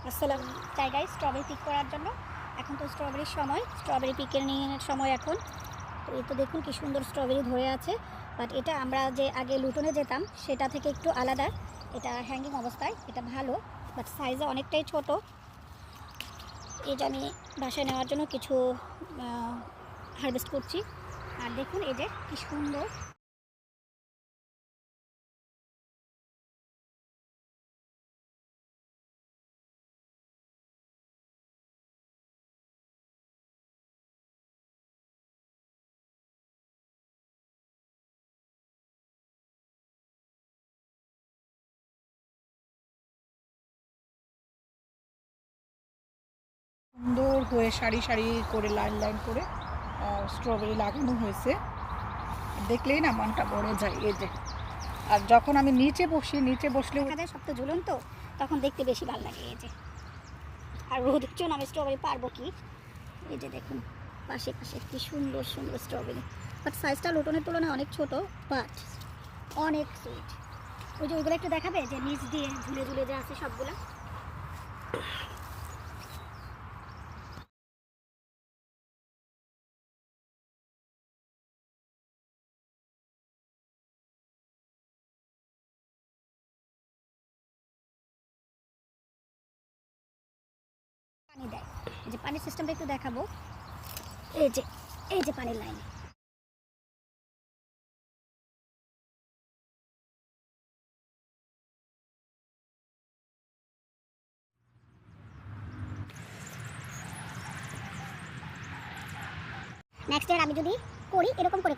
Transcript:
আসসালাম জায়গায় strawberry pick করার জন্য। এখন তো স্ট্রবেরির সময়, স্ট্রবেরি পিকের নিয়ে সময় এখন। তো এই তো দেখুন কি সুন্দর স্ট্রবেরি ধরে আছে। বাট এটা আমরা যে আগে লুটনে যেতাম সেটা থেকে একটু আলাদা। এটা হ্যাঙ্গিং অবস্থায়, এটা ভালো, বাট সাইজে অনেকটাই ছোট। এই যে আমি বাসায় নেওয়ার জন্য কিছু হারভেস্ট করছি। আর দেখুন এই যে কি সুন্দর সুন্দর হয়ে সারি সারি করে লাইন লাইন করে স্ট্রবেরি লাগানো হয়েছে। দেখলেই না মনটা ভরে যায়। এই যে, আর যখন আমি নিচে বসলে দেখা যায় শক্ত ঝুলন, তো তখন দেখতে বেশি ভালো লাগে। এই যে, আর রোদের জন্য আমি স্ট্রবেরি পারবো কি। এই যে দেখুন পাশে পাশে কি সুন্দর সুন্দর স্ট্রবেরি, বাট সাইজটা লোটনের তুলনায় অনেক ছোট, বাট অনেক সুইট। ওই যে ওইগুলো একটু দেখাবে যে নিচ দিয়ে ঝুলে ঝুলে যে আছে সবগুলো। পানি দেয়, এই যে পানির সিস্টেমটা একটু দেখাবো। এই যে, এই যে পানির লাইন। নেক্সট ইয়ার আমি যদি করি এরকম করে